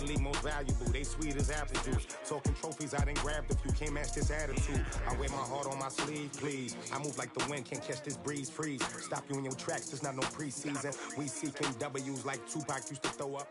league most valuable. They sweet as apple juice. Talking trophies, I didn't grab the few. Can't match this attitude. I wear my heart on my sleeve, please. I move like the wind, can't catch this breeze. Freeze. Stop you in your tracks. There's not no preseason. We seeking W's like Tupac used to throw up.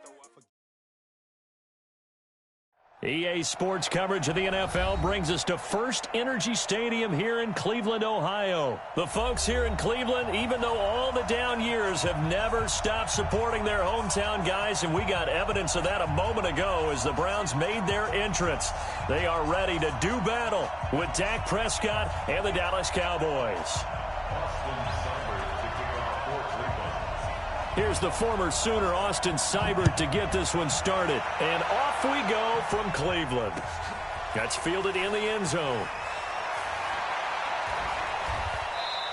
EA Sports coverage of the NFL brings us to First Energy Stadium here in Cleveland, Ohio. The folks here in Cleveland, even though all the down years, have never stopped supporting their hometown guys, and we got evidence of that a moment ago as the Browns made their entrance. They are ready to do battle with Dak Prescott and the Dallas Cowboys. Here's the former Sooner, Austin Seibert, to get this one started. And off we go from Cleveland. That's fielded in the end zone.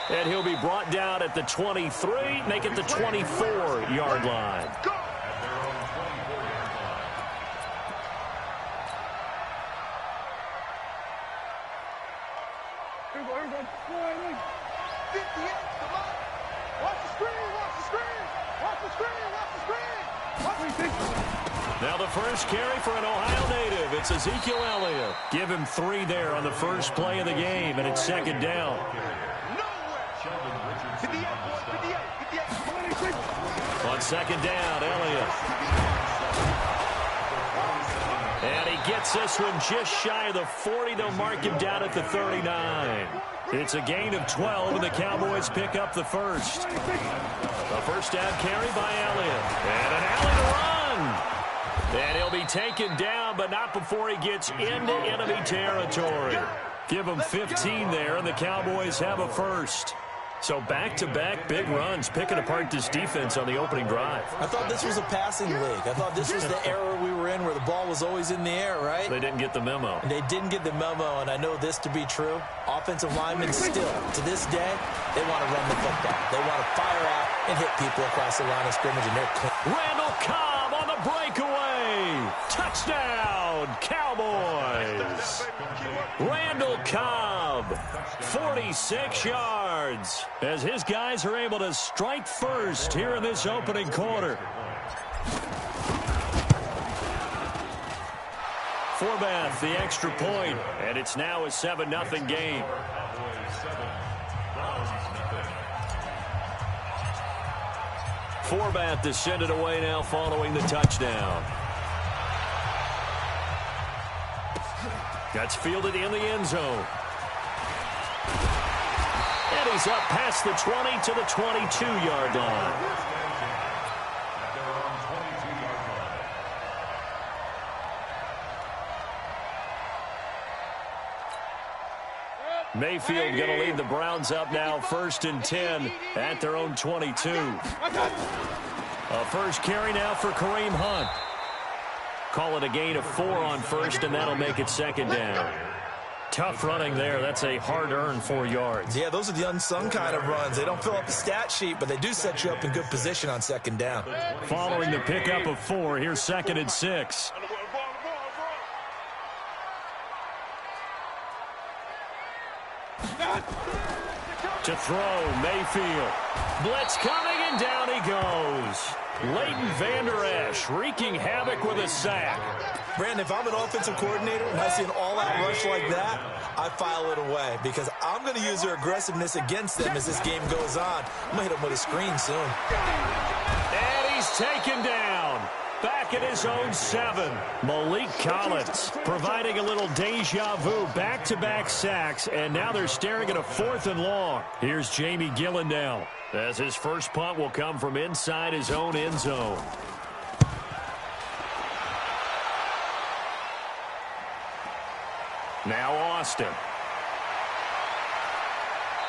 And he'll be brought down at the 23, make it the 24-yard line. Now the first carry for an Ohio native. It's Ezekiel Elliott. Give him 3 there on the first play of the game, and it's second down. On second down, Elliott. And he gets this one just shy of the 40. They'll mark him down at the 39. It's a gain of 12, and the Cowboys pick up the first. A first down carry by Elliott. And an alley to run. And he'll be taken down, but not before he gets into enemy territory. Give him 15 there, and the Cowboys have a first. So back-to-back big runs, picking apart this defense on the opening drive. I thought this was a passing league. I thought this was the era we were in where the ball was always in the air, right? They didn't get the memo. And they didn't get the memo, and I know this to be true. Offensive linemen still, to this day, they want to run the football. They want to fire out and hit people across the line of scrimmage, and they're clean. Randall Cobb on the breakaway. Touchdown, Cowboys. Randall Cobb, 46 yards, as his guys are able to strike first here in this opening quarter. Forbath, the extra point, and it's now a 7-0 game. Forbath to send it away now following the touchdown. That's fielded in the end zone. And he's up past the 20 to the 22-yard line. Mayfield going to lead the Browns up now, 1st and 10 at their own 22. A first carry now for Kareem Hunt. Call it a gain of 4 on first, and that'll make it second down. Tough running there. That's a hard-earned 4 yards. Yeah, those are the unsung kind of runs. They don't fill up the stat sheet, but they do set you up in good position on second down. Following the pickup of 4, here's 2nd and 6. To throw, Mayfield. Blitz coming, and down he goes. Leighton Vander Esch wreaking havoc with a sack. Brandon, if I'm an offensive coordinator and I see an all-out rush like that, I file it away because I'm going to use their aggressiveness against them as this game goes on. I'm going to hit them with a screen soon. And he's taken down. Back at his own 7. Malik Collins providing a little deja vu. Back-to-back sacks, and now they're staring at a 4th and long. Here's Jamie Gillen now, as his first punt will come from inside his own end zone. Now Austin.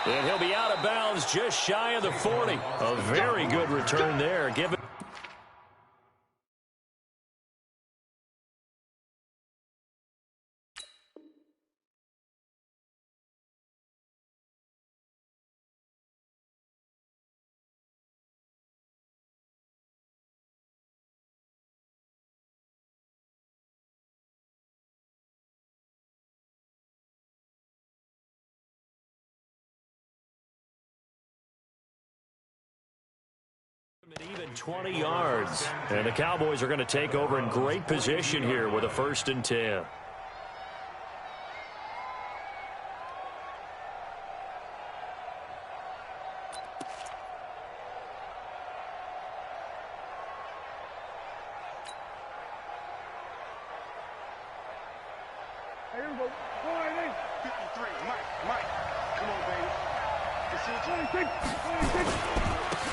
And he'll be out of bounds just shy of the 40. A very good return there. Given Even 20 yards. And the Cowboys are going to take over in great position here with a 1st and 10. Here we go. 53. Mike. Come on, baby. This is 26.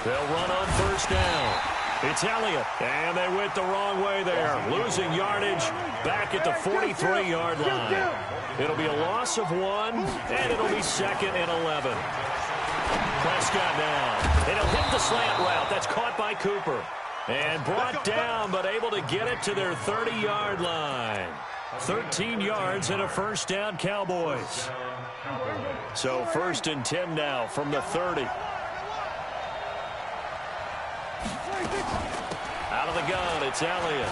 They'll run on 1st down. It's Elliott, and they went the wrong way there. Losing yardage back at the 43-yard line. It'll be a loss of 1, and it'll be 2nd and 11. Prescott now, and he'll hit the slant route. That's caught by Cooper. And brought down, but able to get it to their 30-yard line. 13 yards and a 1st down, Cowboys. So 1st and 10 now from the 30. Out of the gun, it's Elliott.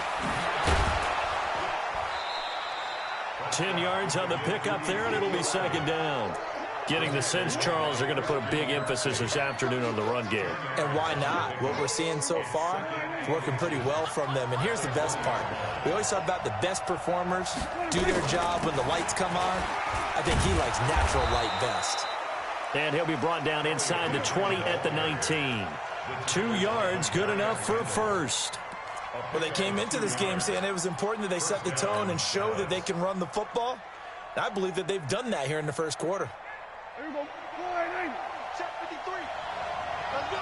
10 yards on the pickup there, and it'll be 2nd down. Getting the sense, Charles, they're going to put a big emphasis this afternoon on the run game. And why not? What we're seeing so far is working pretty well from them. And here's the best part. We always talk about the best performers do their job when the lights come on. I think he likes natural light best. And he'll be brought down inside the 20 at the 19. 2 yards, good enough for a 1st. Well, they came into this game saying it was important that they set the tone and show that they can run the football. And I believe that they've done that here in the 1st quarter. Here we go. Check 53. Let's go.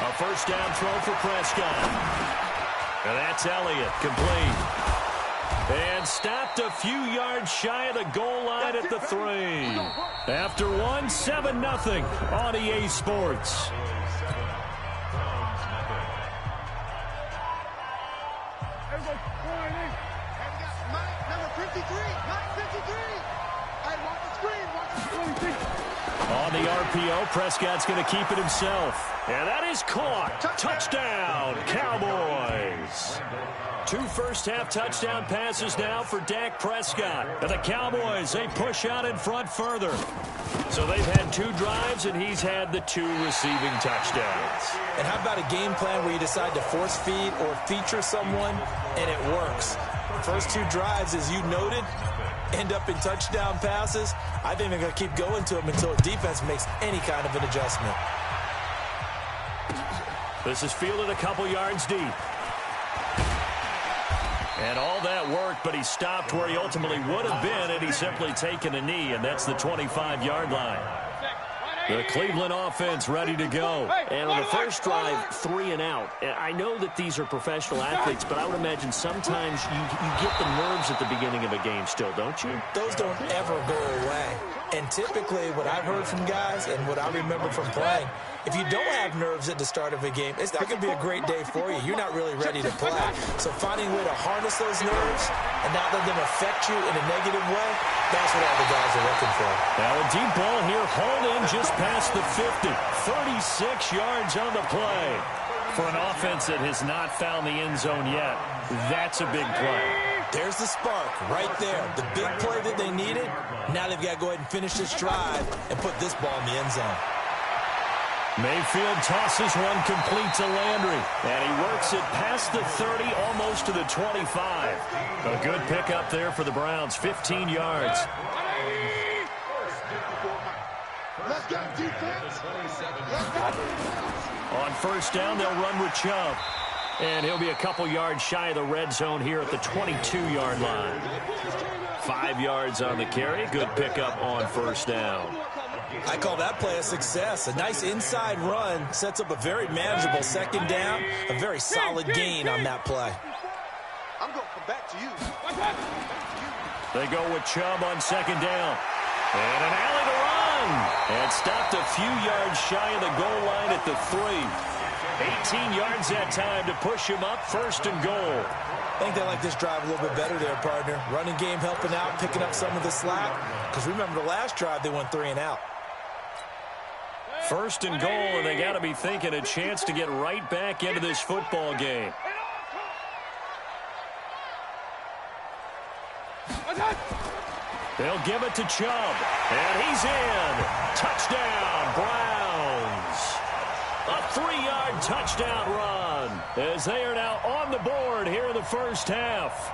A 1st down throw for Prescott. And that's Elliott, complete. And stopped a few yards shy of the goal line at the 3. After 1, 7-0 on EA Sports. On the RPO, Prescott's going to keep it himself. And that is caught. Touchdown, Cowboys. 2 first-half touchdown passes now for Dak Prescott. And the Cowboys, they push out in front further. So they've had 2 drives, and he's had the 2 receiving touchdowns. And how about a game plan where you decide to force feed or feature someone, and it works? First 2 drives, as you noted, end up in touchdown passes. I think they're going to keep going to them until defense makes any kind of an adjustment. This is fielded a couple yards deep. And all that worked, but he stopped where he ultimately would have been, and he's simply taken a knee, and that's the 25-yard line. The Cleveland offense ready to go. And on the first drive, 3 and out. I know that these are professional athletes, but I would imagine sometimes you get the nerves at the beginning of a game still, don't you? Those don't ever go away. And typically what I've heard from guys and what I remember from playing, if you don't have nerves at the start of a game, it's not going to be a great day for you. You're not really ready to play. So finding a way to harness those nerves and not let them affect you in a negative way, that's what all the guys are looking for. Now a deep ball here, hauled in just past the 50. 36 yards on the play. For an offense that has not found the end zone yet, that's a big play. There's the spark right there. The big play that they needed. Now they've got to go ahead and finish this drive and put this ball in the end zone. Mayfield tosses one complete to Landry. And he works it past the 30, almost to the 25. A good pickup there for the Browns. 15 yards. Let's go, defense. On first down, they'll run with Chubb. And he'll be a couple yards shy of the red zone here at the 22-yard line. 5 yards on the carry. Good pickup on first down. I call that play a success. A nice inside run sets up a very manageable 2nd down. A very solid gain on that play. I'm going to come back to you. They go with Chubb on 2nd down. And an alley to run. And stopped a few yards shy of the goal line at the 3. 18 yards that time to push him up, 1st and goal. I think they like this drive a little bit better there, partner. Running game helping out, picking up some of the slack. Because remember the last drive, they went 3 and out. 1st and goal, and they got to be thinking a chance to get right back into this football game. They'll give it to Chubb, and he's in. Touchdown, Browns. A 3-yard touchdown run as they are now on the board here in the first half.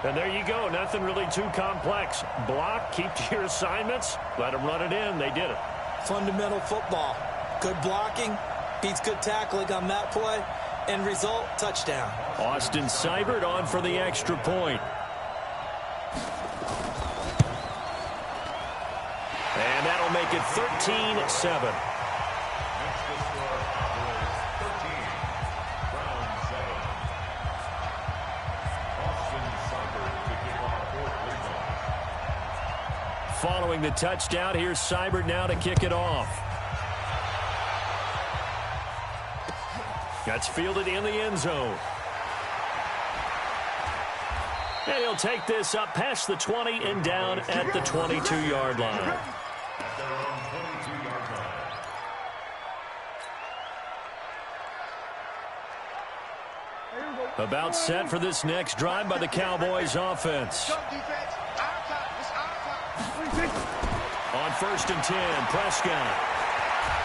And there you go. Nothing really too complex. Block, keep to your assignments, let them run it in. They did it. Fundamental football. Good blocking beats good tackling on that play. End result, touchdown. Austin Seibert on for the extra point. And that'll make it 13-7. Following the touchdown, here's Seibert now to kick it off. That's fielded in the end zone. And he'll take this up past the 20 and down at the 22-yard line. About set for this next drive by the Cowboys offense. On 1st and 10, Prescott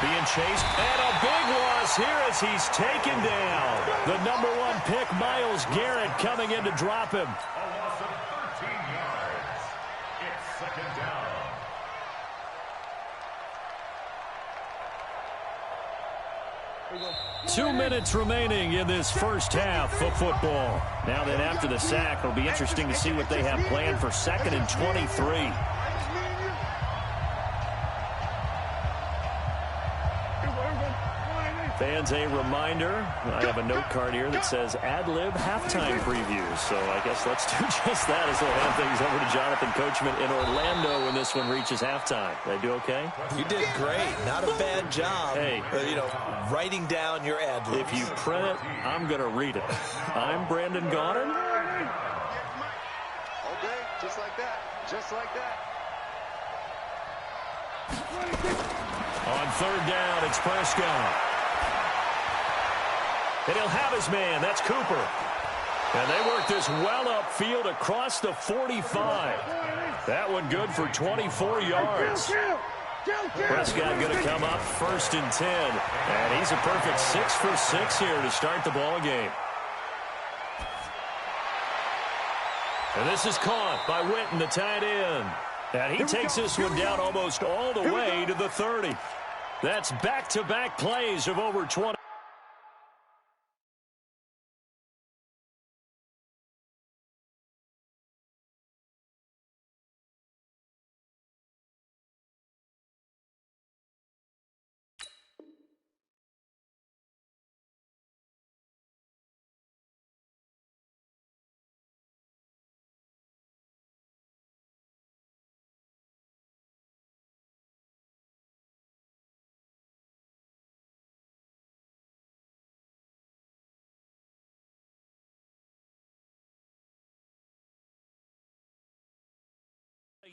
being chased, and a big loss here as he's taken down. The number 1 pick, Myles Garrett, coming in to drop him. A loss of 13 yards. It's 2nd down. Two minutes remaining in this first half of football. Now then, after the sack, it'll be interesting to see what they have planned for 2nd and 23. Fans, a reminder, I have a note card here that says ad-lib halftime previews. So I guess let's do just that as we'll hand things over to Jonathan Coachman in Orlando when this one reaches halftime. Did I do okay? You did great. Not a bad job. Hey, writing down your ad-libs. If you print it, I'm going to read it. I'm Brandon Gaudin. Okay, just like that. Just like that. On 3rd down, it's Prescott. And he'll have his man. That's Cooper. And they work this well upfield across the 45. That one good for 24 yards. Prescott going to come up 1st and 10. And he's a perfect 6 for 6 here to start the ball game. And this is caught by Witten, the tight end. And he takes this one down almost all the way to the 30. That's back-to-back plays of over 20.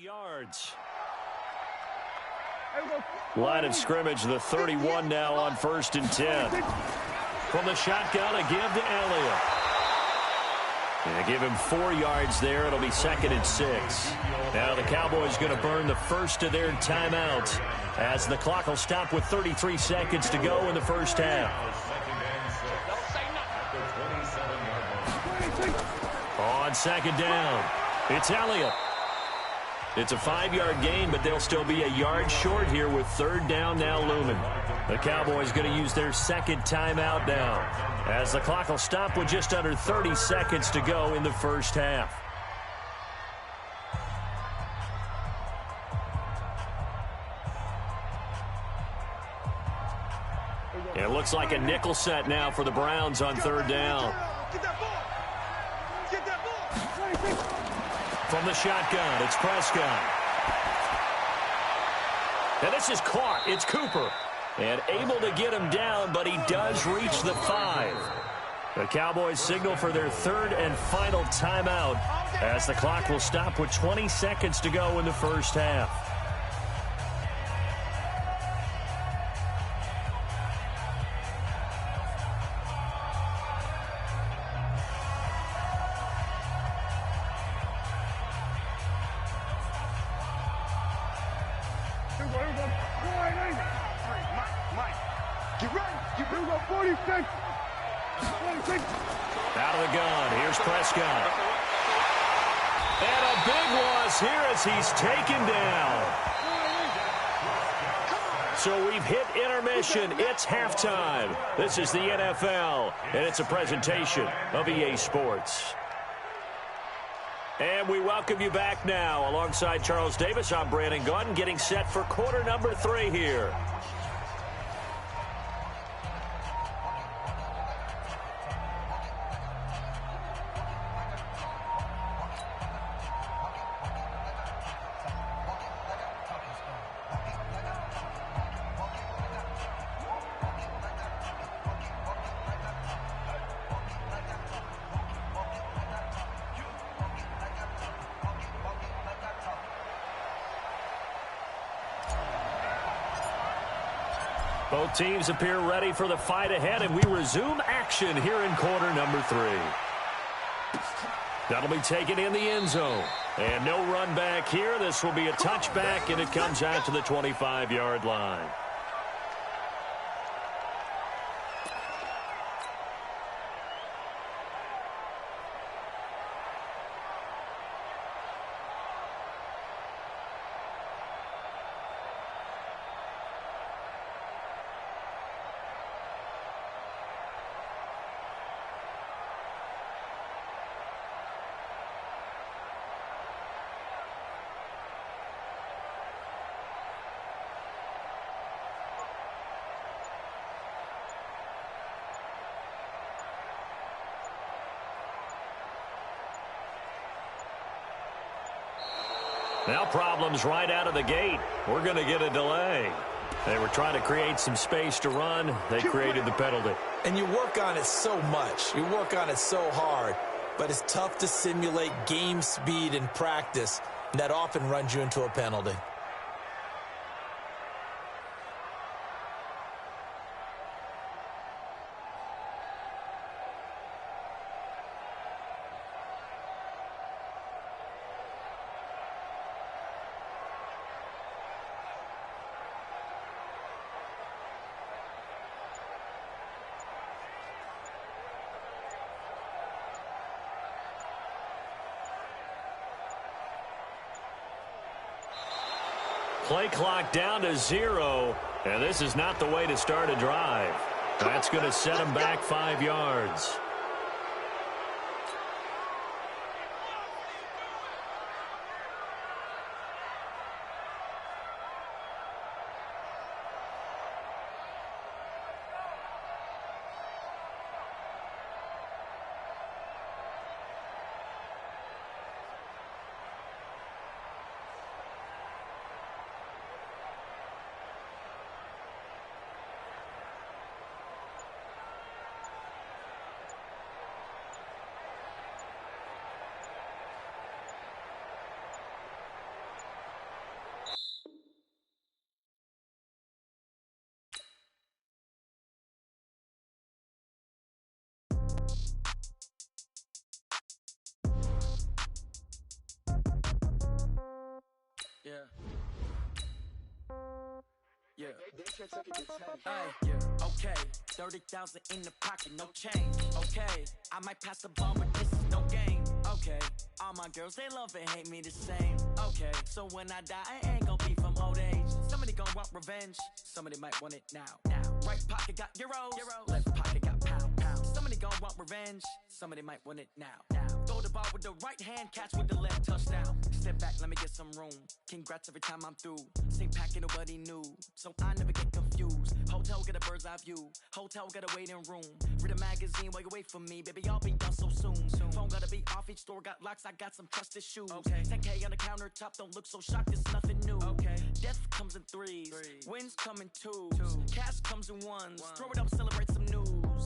Yards. Line of scrimmage, the 31 now on 1st and 10. From the shotgun, a give to Elliott. And give him 4 yards there. It'll be 2nd and 6. Now the Cowboys going to burn the first of their timeouts as the clock will stop with 33 seconds to go in the first half. On 2nd down, it's Elliott. It's a 5-yard gain, but they'll still be a yard short here with 3rd down now looming. The Cowboys going to use their 2nd timeout now as the clock will stop with just under 30 seconds to go in the first half. It looks like a nickel set now for the Browns on 3rd down. From the shotgun, it's Prescott. And this is caught. It's Cooper. And able to get him down, but he does reach the 5. The Cowboys signal for their 3rd and final timeout as the clock will stop with 20 seconds to go in the first half. Mike, get ready. You go 46. 46. Out of the gun. Here's Prescott. And a big loss here as he's taken down. So we've hit intermission. It's halftime. This is the NFL, and it's a presentation of EA Sports. And we welcome you back now. Alongside Charles Davis, I'm Brandon Gaudin, getting set for quarter number 3 here. Both teams appear ready for the fight ahead, and we resume action here in quarter number 3. That'll be taken in the end zone. And no run back here. This will be a touchback, and it comes out to the 25-yard line. Now problems right out of the gate. We're going to get a delay. They were trying to create some space to run. They created the penalty. And you work on it so much. You work on it so hard. But it's tough to simulate game speed in practice. That often runs you into a penalty. Play clock down to 0, and this is not the way to start a drive. That's going to set them back 5 yards. Okay, 30,000 in the pocket, no change. Okay, I might pass the ball, but this is no game. Okay, all my girls, they love and hate me the same. Okay, so when I die, I ain't gonna be from old age. Somebody gonna want revenge, somebody might want it now. Right pocket got euros, left pocket got pounds. Somebody gonna want revenge, somebody might want it now. Throw the ball with the right hand, catch with the left, touchdown. Step back, let me get some room. Congrats every time I'm through. Same packet, nobody knew, so I never get confused. Hotel get a bird's eye view, hotel got a waiting room. Read a magazine while you wait for me, baby, I'll be done so soon. Phone gotta be off, each store got locks, I got some trusted shoes. 10K on the countertop, don't look so shocked, it's nothing new. Death comes in threes, wins come in twos. Cash comes in ones, throw it up, celebrate some news.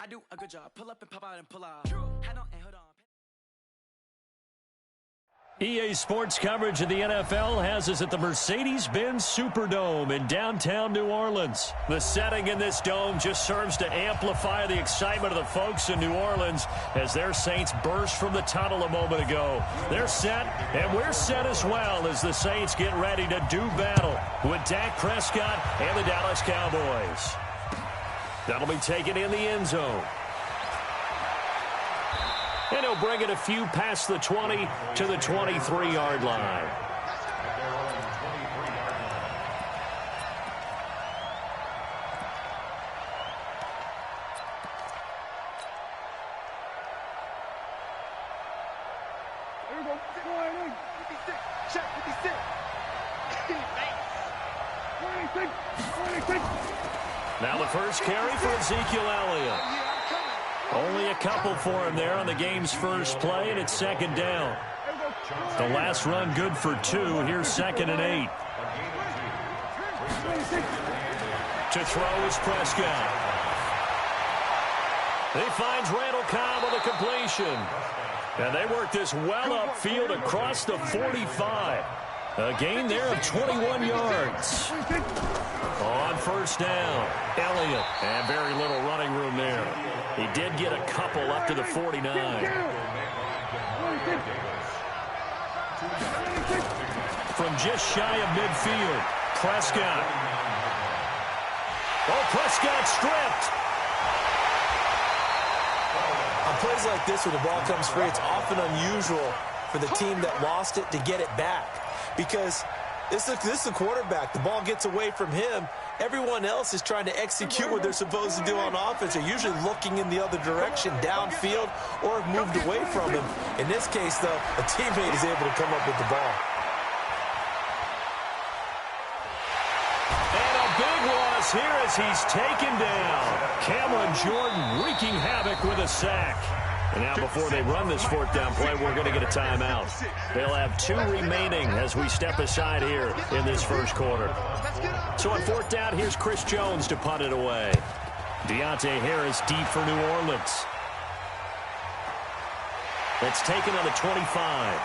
I do a good job, pull up and pop out and pull out. Head on and hood on. EA Sports coverage of the NFL has us at the Mercedes-Benz Superdome in downtown New Orleans. The setting in this dome just serves to amplify the excitement of the folks in New Orleans as their Saints burst from the tunnel a moment ago. They're set, and we're set as well as the Saints get ready to do battle with Dak Prescott and the Dallas Cowboys. That'll be taken in the end zone. And he'll bring it a few past the 20 to the 23-yard line. Now the first carry for Ezekiel Elliott. Only a couple for him there on the game's first play, and it's second down. The last run good for 2. Here's 2nd and 8. To throw is Prescott. He finds Randall Cobb with a completion. And they work this well upfield across the 45. A gain there of 21 yards. On first down, Elliott. And very little running room there. He did get a couple up to the 49. From just shy of midfield, Prescott. Oh, Prescott stripped. On plays like this where the ball comes free, it's often unusual for the team that lost it to get it back. Because this is the quarterback. The ball gets away from him. Everyone else is trying to execute what they're supposed to do on offense. They're usually looking in the other direction, downfield, or have moved away from him. In this case, though, a teammate is able to come up with the ball. And a big loss here as he's taken down. Cameron Jordan wreaking havoc with a sack. And now before they run this 4th down play, we're going to get a timeout. They'll have 2 remaining as we step aside here in this first quarter. So on 4th down, here's Chris Jones to punt it away. Deontay Harris deep for New Orleans. It's taken on the 25.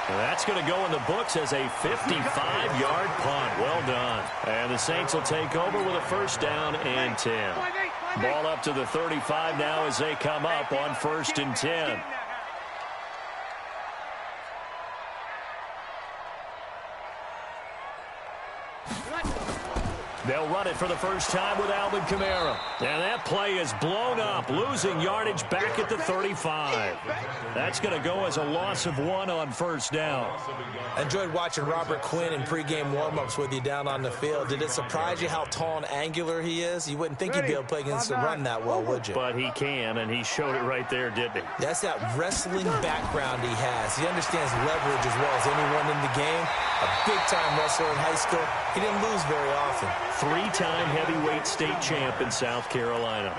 That's going to go in the books as a 55-yard punt. Well done. And the Saints will take over with a 1st down and 10. Ball up to the 35 now as they come up on 1st and 10. They'll run it for the first time with Alvin Kamara. And that play is blown up, losing yardage back at the 35. That's going to go as a loss of 1 on 1st down. I enjoyed watching Robert Quinn in pregame warm-ups with you down on the field. Did it surprise you how tall and angular he is? You wouldn't think he'd be able to play against the run that well, would you? But he can, and he showed it right there, didn't he? That's that wrestling background he has. He understands leverage as well as anyone in the game. A big-time wrestler in high school. He didn't lose very often. 3-time heavyweight state champ in South Carolina.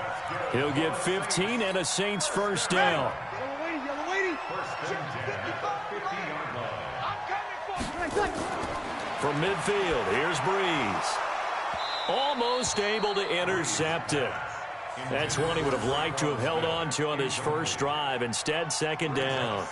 He'll get 15 and a Saints 1st down. From midfield, here's Breeze. Almost able to intercept it. That's one he would have liked to have held on to on his first drive. Instead, 2nd down.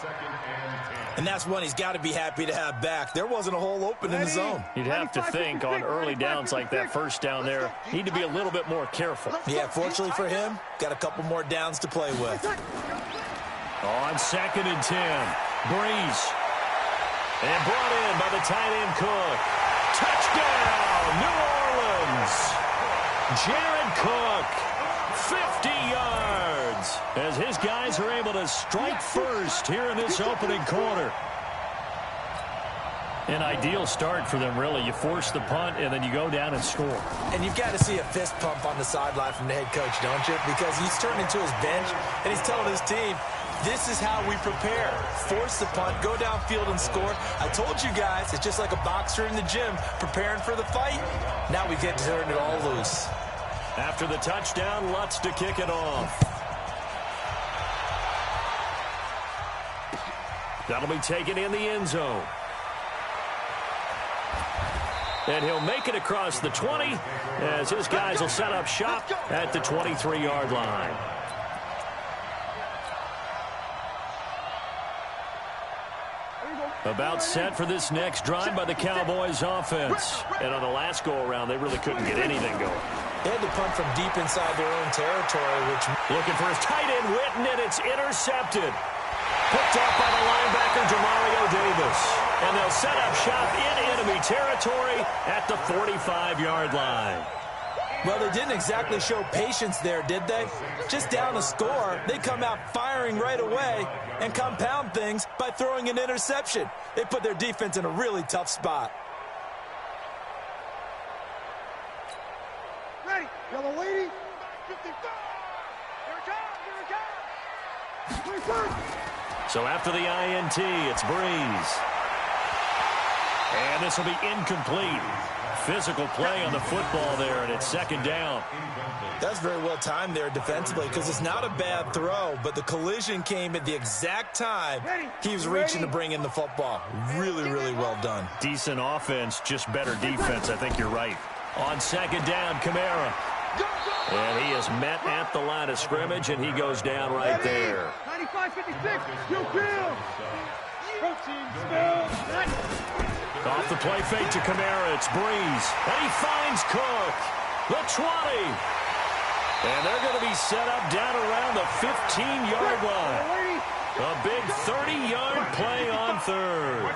And that's one he's got to be happy to have back. There wasn't a hole open in the zone. You'd have to think on early downs like that 1st down there, need to be a little bit more careful. Yeah, fortunately for him, got a couple more downs to play with. On 2nd and 10, Breeze. And brought in by the tight end Cook. Touchdown, New Orleans. Jared Cook, 50 yards. As his guys are able to strike first here in this opening quarter. An ideal start for them, really. You force the punt, and then you go down and score. And you've got to see a fist pump on the sideline from the head coach, don't you? Because he's turned into his bench, and he's telling his team, this is how we prepare. Force the punt, go downfield and score. I told you guys, it's just like a boxer in the gym preparing for the fight. Now we get to turn it all loose. After the touchdown, Lutz to kick it off. That'll be taken in the end zone. And he'll make it across the 20 as his guys will set up shop at the 23-yard line. About set for this next drive by the Cowboys offense. And on the last go-around, they really couldn't get anything going. They had to punt from deep inside their own territory, which... Looking for his tight end, Witten, and it's intercepted. Picked up by the linebacker, Demario Davis. And they'll set up shop in enemy territory at the 45-yard line. Well, they didn't exactly show patience there, did they? Just down a score, they come out firing right away and compound things by throwing an interception. They put their defense in a really tough spot. Ready, yellow lady, 55. Here it comes. So after the INT, it's Breeze. And this will be incomplete. Physical play on the football there, and it's second down. That's very well timed there defensively because it's not a bad throw, but the collision came at the exact time he was reaching to bring in the football. Really, really well done. Decent offense, just better defense. I think you're right. On second down, Kamara. And he is met at the line of scrimmage, and he goes down right there. 95-56, you kill. Off the play fake to Kamara, it's Breeze. And he finds Cook. The 20. And they're going to be set up down around the 15-yard line. A big 30-yard play on third.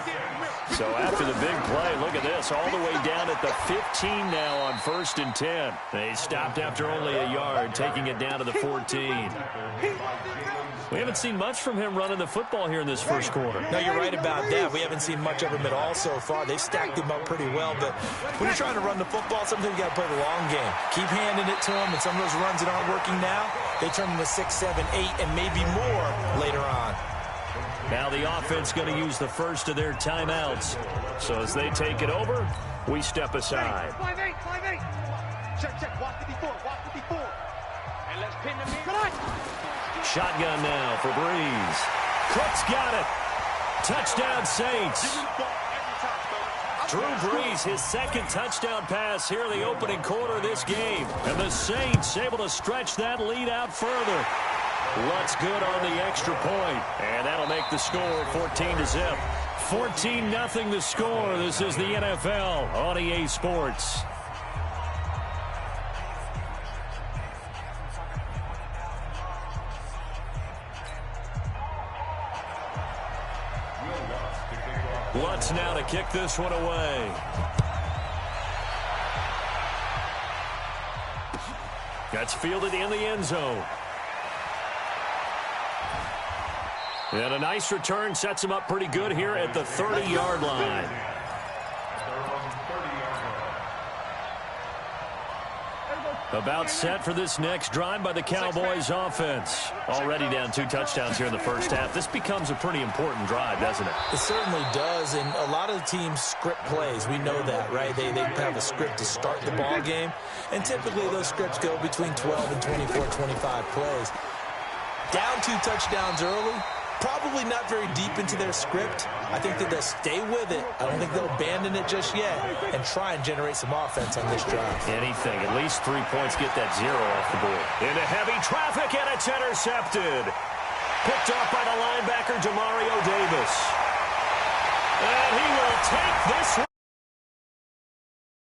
So after the big play, look at this, all the way down at the 15 now on 1st and 10. They stopped after only a yard, taking it down to the 14. We haven't seen much from him running the football here in this first quarter. No, you're right about that. We haven't seen much of him at all so far. They've stacked him up pretty well, but when you're trying to run the football, sometimes you got to play the long game. Keep handing it to him, and some of those runs that aren't working now, they turn into 6, 7, 8, and maybe more later on. Now the offense going to use the first of their timeouts. So as they take it over, we step aside. 5-8, 5-8. Check, walk the before. And let's pin them in. Shotgun now for Breeze. Cook's got it. Touchdown Saints. Drew Brees, his second touchdown pass here in the opening quarter of this game. And the Saints able to stretch that lead out further. Lutz good on the extra point, and that'll make the score 14-0. 14-0 the score. This is the NFL on EA Sports. Lutz now to kick this one away. That's fielded in the end zone. And a nice return sets him up pretty good here at the 30-yard line. About set for this next drive by the Cowboys offense. Already down 2 touchdowns here in the first half. This becomes a pretty important drive, doesn't it? It certainly does, and a lot of the teams script plays. We know that, right? They have a script to start the ball game, and typically those scripts go between 12 and 24, 25 plays. Down 2 touchdowns early, probably not very deep into their script. I think that they'll stay with it. I don't think they'll abandon it just yet and try and generate some offense on this drive. Anything. At least 3 points, get that 0 off the board. Into heavy traffic, and it's intercepted. Picked off by the linebacker, Demario Davis. And he will take this one.